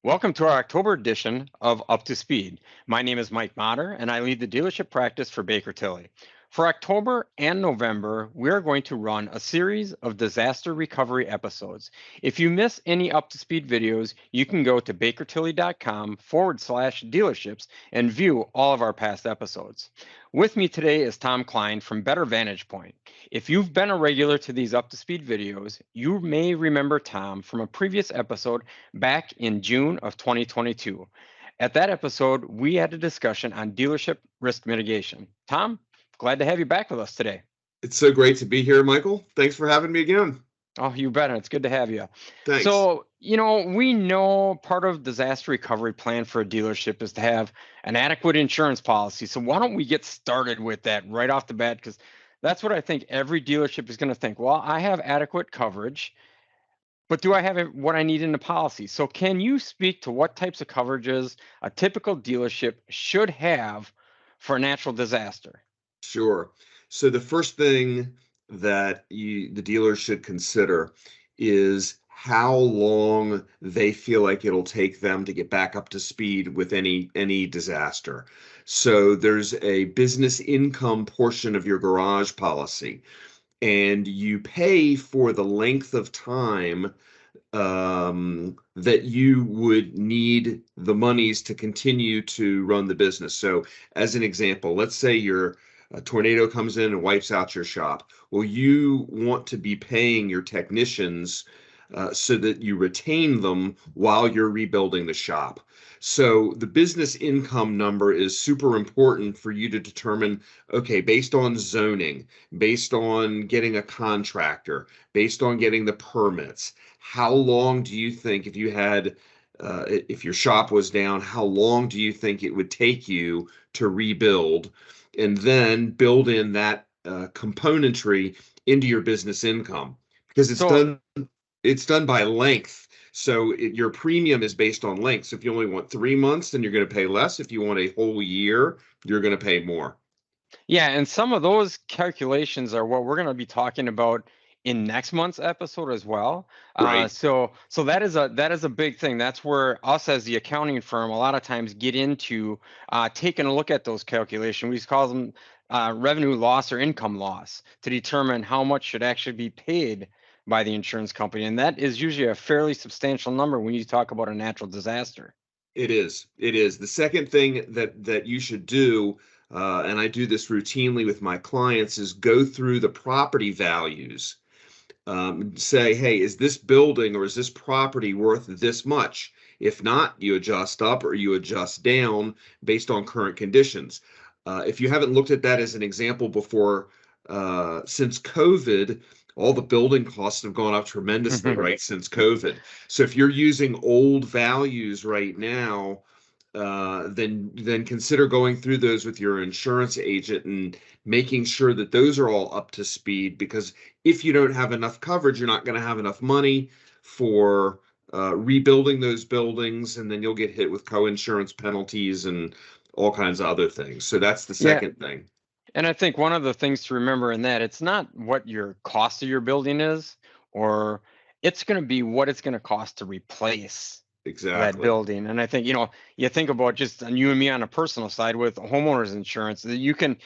Welcome to our October edition of Up to Speed. My name is Mike Motter, and I lead the dealership practice for Baker Tilly. For October and November, we are going to run a series of disaster recovery episodes. If you miss any Up to Speed videos, you can go to bakertilly.com/dealerships and view all of our past episodes. With me today is Tom Kline from Better Vantage Point. If you've been a regular to these Up to Speed videos, you may remember Tom from a previous episode back in June of 2022. At that episode, we had a discussion on dealership risk mitigation. Tom, glad to have you back with us today. It's so great to be here, Michael. Thanks for having me again. Oh, you bet. It's good to have you. Thanks. So, we know part of disaster recovery plan for a dealership is to have an adequate insurance policy. So why don't we get started with that right off the bat? Because that's what I think every dealership is going to think. Well, I have adequate coverage, but do I have what I need in the policy? So can you speak to what types of coverages a typical dealership should have for a natural disaster? Sure. So the first thing that the dealer should consider is how long they feel like it'll take them to get back up to speed with any disaster. So there's a business income portion of your garage policy, and you pay for the length of time that you would need the monies to continue to run the business. So as an example, let's say a tornado comes in and wipes out your shop. Well, you want to be paying your technicians so that you retain them while you're rebuilding the shop. So the business income number is super important for you to determine, okay, based on zoning, based on getting a contractor, based on getting the permits, how long do you think if if your shop was down, how long do you think it would take you to rebuild? And then build in that componentry into your business income, because it's done by length. So your premium is based on length. So if you only want 3 months, then you're going to pay less. If you want a whole year, you're going to pay more. Yeah, and some of those calculations are what we're going to be talking about in next month's episode as well. Right. So that is a big thing. That's where us as the accounting firm a lot of times get into taking a look at those calculations. We just call them revenue loss or income loss to determine how much should actually be paid by the insurance company, and that is usually a fairly substantial number when you talk about a natural disaster. It is. It is. The second thing that you should do, and I do this routinely with my clients, is go through the property values. Say, hey, is this building or is this property worth this much? If not, you adjust up or you adjust down based on current conditions. If you haven't looked at that as an example before, since COVID, all the building costs have gone up tremendously, right, since COVID. So if you're using old values right now, then consider going through those with your insurance agent and making sure that those are all up to speed, because if you don't have enough coverage, you're not going to have enough money for rebuilding those buildings, and then you'll get hit with co-insurance penalties and all kinds of other things. So that's the Yeah, second thing. and I think one of the things to remember in that, it's not what your cost of your building is, or it's going to be what it's going to cost to replace that Exactly. building. And I think, you think about just on you and me on a personal side with homeowners insurance, that you can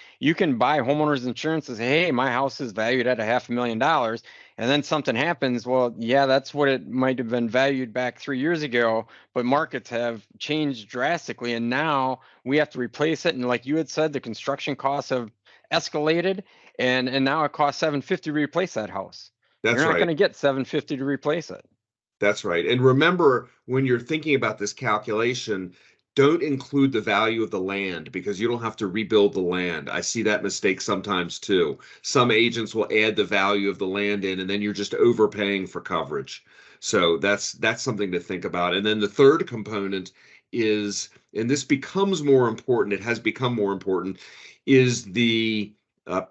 buy homeowners insurance and say, hey, my house is valued at $500,000, and then something happens. Well, yeah, that's what it might have been valued back 3 years ago, but markets have changed drastically, and now we have to replace it. And like you had said, the construction costs have escalated, and now it costs $750 to replace that house. You're That's not going right. to get $750 to replace it. That's right. And remember, when you're thinking about this calculation, don't include the value of the land, because you don't have to rebuild the land. I see that mistake sometimes too. Some agents will add the value of the land in, and then you're just overpaying for coverage. So that's something to think about. And then the third component is, and this becomes more important, it has become more important, is the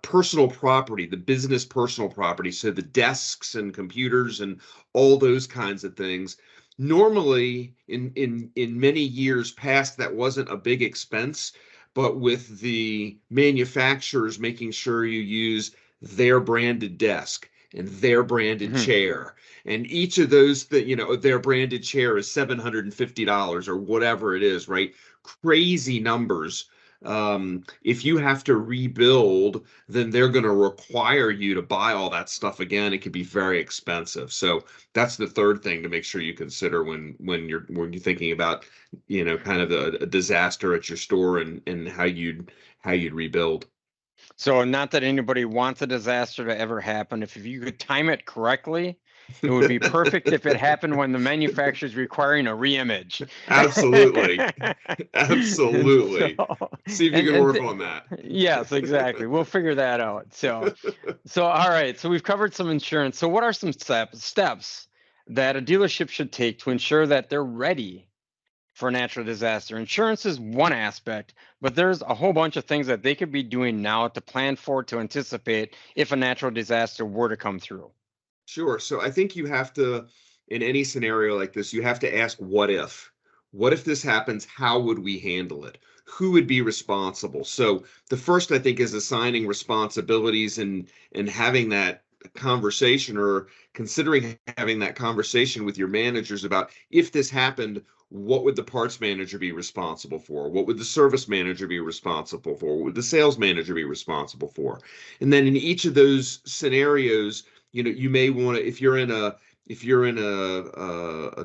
personal property, the business personal property. So the desks and computers and all those kinds of things. Normally, in many years past, that wasn't a big expense, but with the manufacturers making sure you use their branded desk, and their branded Mhm. chair. And each of those that, their branded chair is $750 or whatever it is, right? Crazy numbers. If you have to rebuild, then they're going to require you to buy all that stuff again. It can be very expensive. So that's the third thing to make sure you consider when you're thinking about, kind of a disaster at your store and how you'd rebuild. So not that anybody wants a disaster to ever happen. If you could time it correctly, it would be perfect if it happened when the manufacturer is requiring a reimage. Absolutely. And Absolutely. so, See if you and can and work th- on that. yes, exactly. We'll figure that out. So all right. So we've covered some insurance. So what are some steps that a dealership should take to ensure that they're ready for a natural disaster? Insurance is one aspect, but there's a whole bunch of things that they could be doing now to plan for, to anticipate if a natural disaster were to come through. Sure. So I think you have to, in any scenario like this, you have to ask, what if? What if this happens? How would we handle it? Who would be responsible? So the first, I think, is assigning responsibilities and having that conversation, or considering having that conversation with your managers about, if this happened, what would the parts manager be responsible for? What would the service manager be responsible for? What would the sales manager be responsible for? And then in each of those scenarios, you may want to, if you're in a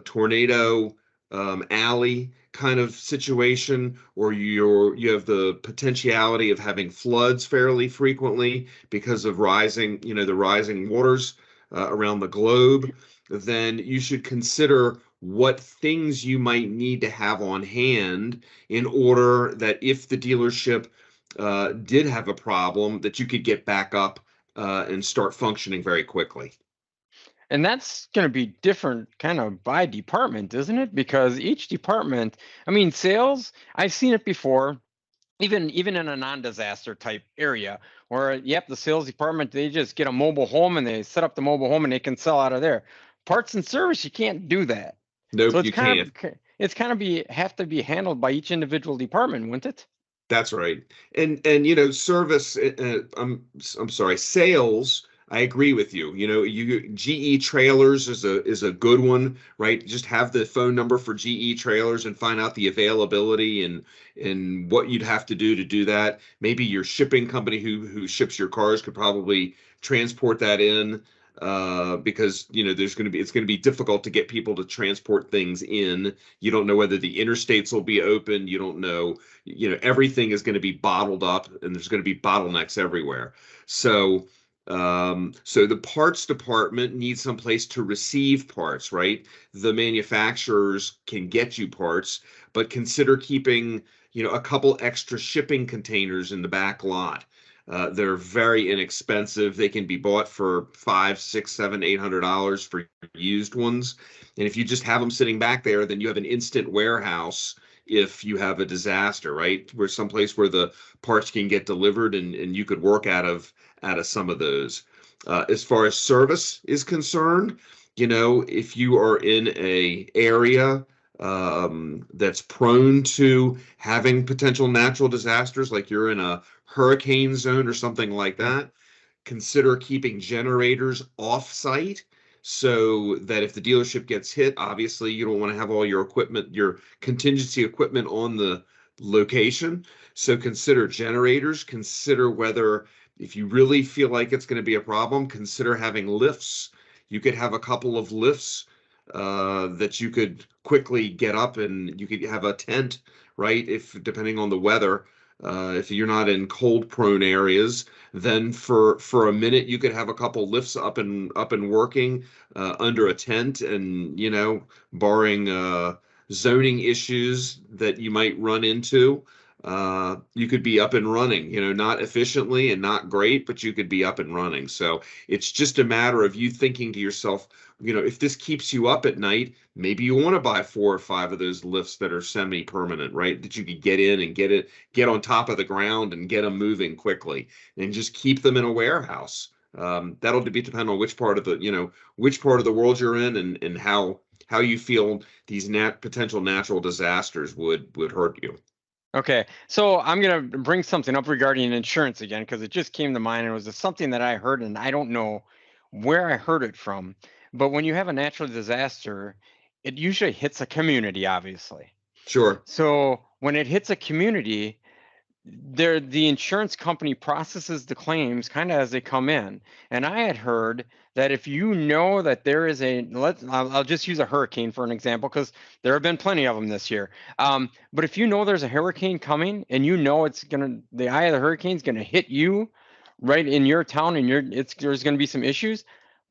tornado alley kind of situation, or you have the potentiality of having floods fairly frequently because of the rising waters around the globe, then you should consider what things you might need to have on hand, in order that if the dealership did have a problem, that you could get back up and start functioning very quickly. And that's going to be different kind of by department, isn't it? Because each department, I mean, sales, I've seen it before, even in a non-disaster type area, where yep, the sales department, they just get a mobile home and they set up the mobile home and they can sell out of there. Parts and service, you can't do that. So Nope, it's you kind can't. of it's kind of be have to be handled by each individual department, wouldn't it? That's right. And service. I'm sorry, sales. I agree with you. GE trailers is a good one, right? Just have the phone number for GE trailers and find out the availability and what you'd have to do that. Maybe your shipping company who ships your cars could probably transport that in, because it's going to be difficult to get people to transport things in. You don't know whether the interstates will be open. You don't know, everything is going to be bottled up, and there's going to be bottlenecks everywhere. So the parts department needs some place to receive parts, right? The manufacturers can get you parts, but consider keeping, a couple extra shipping containers in the back lot. They're very inexpensive. They can be bought for $5, $6, $7, $800 for used ones. And if you just have them sitting back there, then you have an instant warehouse if you have a disaster, right? Where someplace where the parts can get delivered, and you could work out of some of those. As far as service is concerned, if you are in a area that's prone to having potential natural disasters, like you're in a hurricane zone or something like that, consider keeping generators off site, so that if the dealership gets hit, obviously you don't want to have all your contingency equipment on the location. So consider generators, consider whether, if you really feel like it's going to be a problem, consider having lifts. You could have a couple of lifts that you could quickly get up, and you could have a tent, right? If depending on the weather, if you're not in cold prone areas, then for a minute you could have a couple lifts up and working under a tent, and barring zoning issues that you might run into, you could be up and running, not efficiently and not great, but you could be up and running. So it's just a matter of you thinking to yourself, if this keeps you up at night, maybe you want to buy 4 or 5 of those lifts that are semi-permanent, right? That you could get in and get on top of the ground and get them moving quickly, and just keep them in a warehouse. That'll depend on which part of the world you're in, and how you feel these potential natural disasters would hurt you. Okay, so I'm gonna bring something up regarding insurance again because it just came to mind, and it was something that I heard, and I don't know where I heard it from, but when you have a natural disaster, it usually hits a community, obviously. Sure. So when it hits a community, the insurance company processes the claims kind of as they come in. And I had heard that if you know that there is I'll just use a hurricane for an example, because there have been plenty of them this year. But if you know there's a hurricane coming and you know the eye of the hurricane is gonna hit you right in your town, and there's gonna be some issues,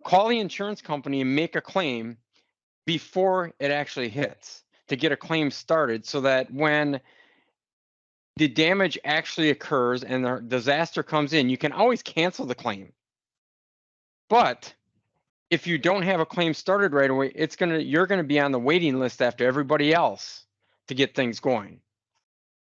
call the insurance company and make a claim before it actually hits, to get a claim started, so that when the damage actually occurs and the disaster comes in, you can always cancel the claim. But if you don't have a claim started right away, you're gonna be on the waiting list after everybody else to get things going.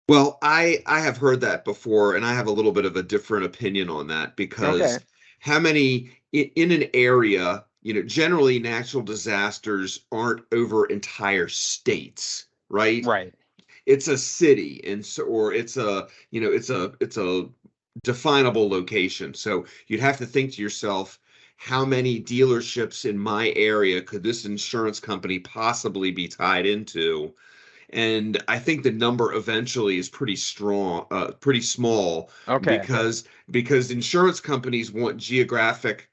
Well, I have heard that before, and I have a little bit of a different opinion on that because Okay. how many in an area, generally natural disasters aren't over entire states, right? Right. It's a city, and so, or it's a definable location. So you'd have to think to yourself, how many dealerships in my area could this insurance company possibly be tied into? And I think the number eventually is pretty strong, pretty small, Okay. because insurance companies want geographic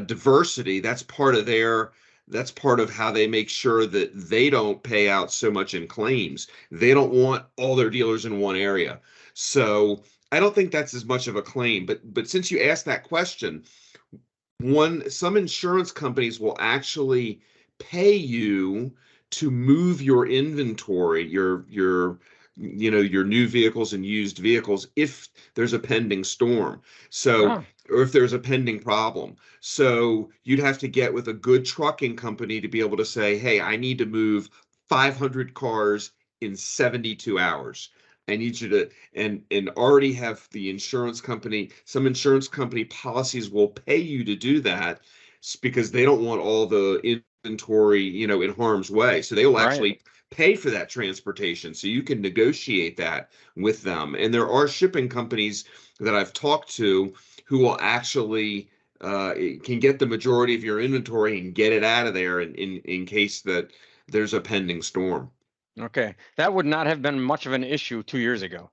diversity. That's part of how they make sure that they don't pay out so much in claims. They don't want all their dealers in one area. So I don't think that's as much of a claim. But since you asked that question, some insurance companies will actually pay you to move your inventory, your new vehicles and used vehicles, if there's a pending storm. So, Oh, or if there's a pending problem. So you'd have to get with a good trucking company to be able to say, hey, I need to move 500 cars in 72 hours. I need you to, and already have the insurance company. Some insurance company policies will pay you to do that because they don't want all the inventory, in harm's way. So they will right. actually pay for that transportation. So you can negotiate that with them. And there are shipping companies that I've talked to who will actually can get the majority of your inventory and get it out of there in case that there's a pending storm. Okay. That would not have been much of an issue 2 years ago.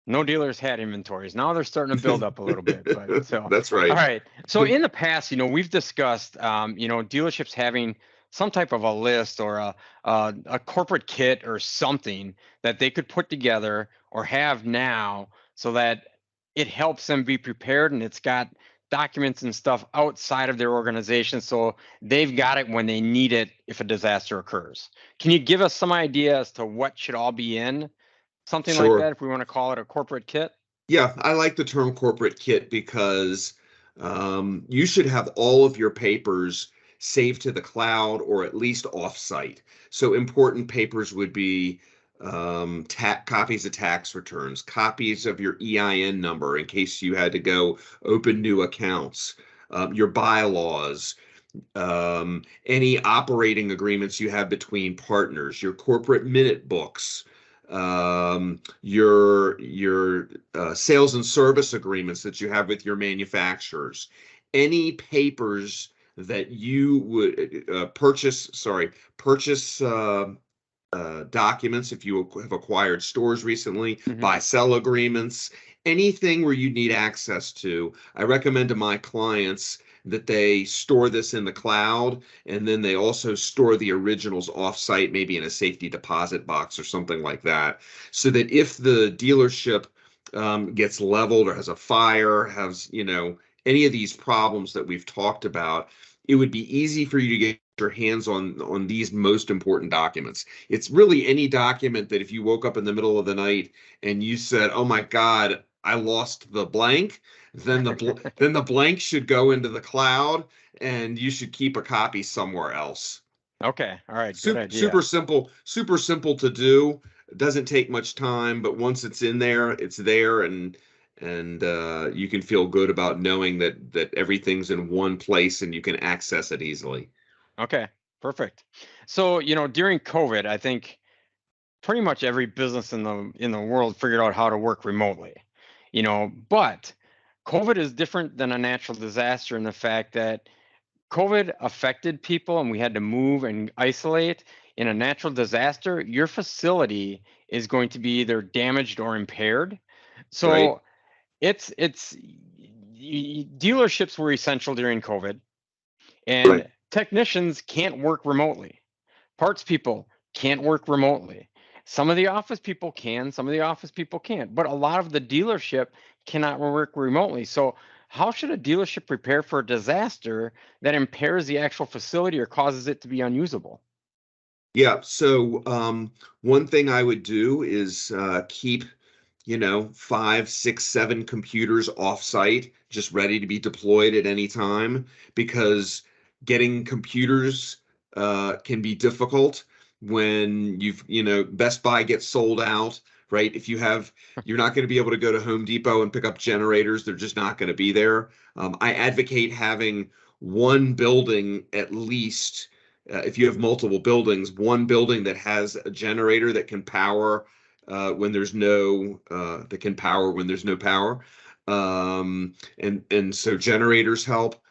No dealers had inventories. Now they're starting to build up a little bit, but so, That's all right. right. So in the past, we've discussed, dealerships having some type of a list or a corporate kit or something that they could put together or have now, so that it helps them be prepared, and it's got documents and stuff outside of their organization, so they've got it when they need it if a disaster occurs. Can you give us some idea as to what should all be in something like Sure. that, if we want to call it a corporate kit? Yeah, I like the term corporate kit because you should have all of your papers saved to the cloud or at least offsite. So important papers would be copies of tax returns, copies of your EIN number in case you had to go open new accounts, your bylaws, any operating agreements you have between partners, your corporate minute books, your sales and service agreements that you have with your manufacturers, any papers that you would purchase documents if you have acquired stores recently, Hmm. buy sell agreements, anything where you need access to. I recommend to my clients that they store this in the cloud, and then they also store the originals offsite, maybe in a safety deposit box or something like that, so that if the dealership gets leveled or has a fire, has any of these problems that we've talked about, it would be easy for you to get your hands on these most important documents. It's really any document that if you woke up in the middle of the night and you said, "Oh my God, I lost the blank," then the blank should go into the cloud, and you should keep a copy somewhere else. Okay. All right. Good Super idea. simple, super simple to do. It doesn't take much time, but once it's in there, it's there, and you can feel good about knowing that everything's in one place and you can access it easily. Okay. Perfect. So, during COVID, I think pretty much every business in the world figured out how to work remotely. But COVID is different than a natural disaster in the fact that COVID affected people and we had to move and isolate. In a natural disaster, your facility is going to be either damaged or impaired. Right, So dealerships were essential during COVID, right. and technicians can't work remotely. Parts people can't work remotely. Some of the office people can, some of the office people can't, but a lot of the dealership cannot work remotely. So how should a dealership prepare for a disaster that impairs the actual facility or causes it to be unusable? Yeah. So one thing I would do is keep, 5, 6, 7 computers off-site, just ready to be deployed at any time, because getting computers can be difficult when Best Buy gets sold out, right? You're not going to be able to go to Home Depot and pick up generators. They're just not going to be there. I advocate having one building at least. If you have multiple buildings, one building that has a generator that can power when there's no power. And so generators help,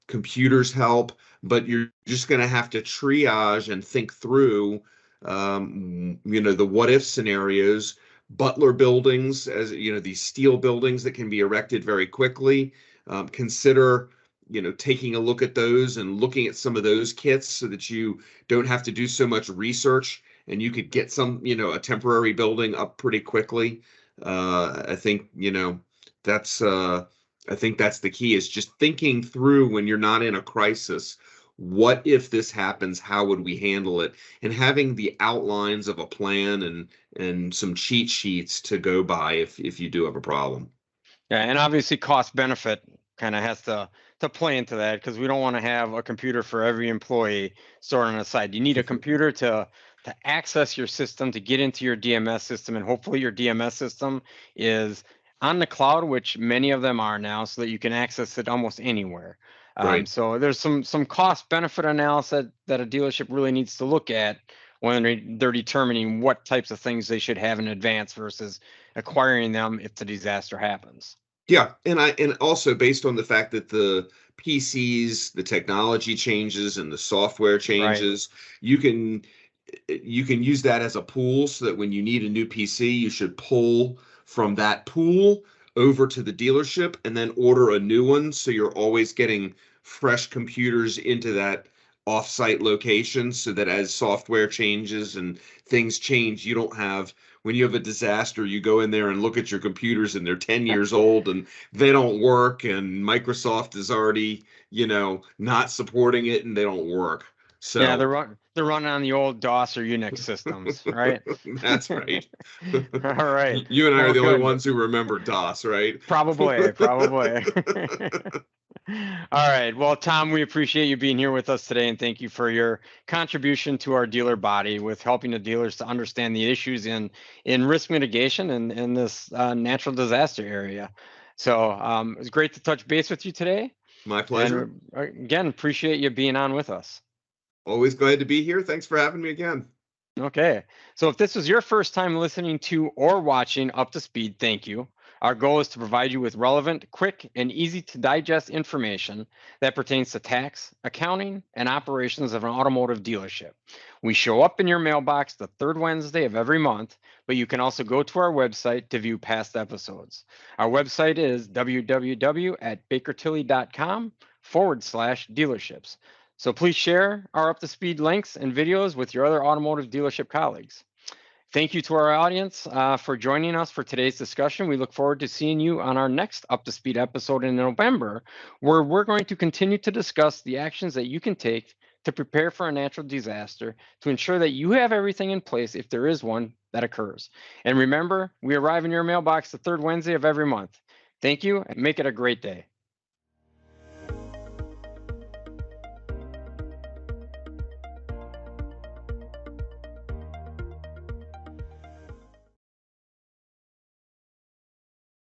computers help, but you're just going to have to triage and think through, the what if scenarios. Butler buildings, as these steel buildings that can be erected very quickly. Consider taking a look at those and looking at some of those kits so that you don't have to do so much research and you could get a temporary building up pretty quickly. I think, that's I think that's the key, is just thinking through when you're not in a crisis. What if this happens? How would we handle it? And having the outlines of a plan and some cheat sheets to go by if you do have a problem. Yeah, and obviously cost benefit kind of has to play into that because we don't want to have a computer for every employee stored on the side. You need a computer to access your system, to get into your DMS system, and hopefully your DMS system is on the cloud, which many of them are now, so that you can access it almost anywhere. Right. So there's some cost benefit analysis that a dealership really needs to look at when they're determining what types of things they should have in advance versus acquiring them if the disaster happens. Yeah, and also based on the fact that the PCs, the technology changes and the software Right. changes, you can you can use that as a pool so that when you need a new PC, you should pull from that pool over to the dealership and then order a new one. So you're always getting fresh computers into that offsite location so that as software changes and things change, you don't have, when you have a disaster, you go in there and look at your computers and they're 10 years old and they don't work and Microsoft is already, not supporting it and they don't work. Yeah, So they're running on the old DOS or Unix systems, right? that's right. All right. You and I are Well, the only good. ones who remember DOS, right? Probably. All right. Well, Tom, we appreciate you being here with us today, and thank you for your contribution to our dealer body with helping the dealers to understand the issues in risk mitigation and in this natural disaster area. So it was great to touch base with you today, My pleasure. and again, appreciate you being on with us. Always glad to be here. Thanks for having me again. Okay. So if this was your first time listening to or watching Up to Speed, thank you. Our goal is to provide you with relevant, quick, and easy to digest information that pertains to tax, accounting, and operations of an automotive dealership. We show up in your mailbox the third Wednesday of every month, but you can also go to our website to view past episodes. Our website is www.bakertilly.com/dealerships. So please share our up to speed links and videos with your other automotive dealership colleagues. Thank you to our audience for joining us for today's discussion. We look forward to seeing you on our next up to speed episode in November, where we're going to continue to discuss the actions that you can take to prepare for a natural disaster to ensure that you have everything in place if there is one that occurs. And remember, we arrive in your mailbox the third Wednesday of every month. Thank you and make it a great day.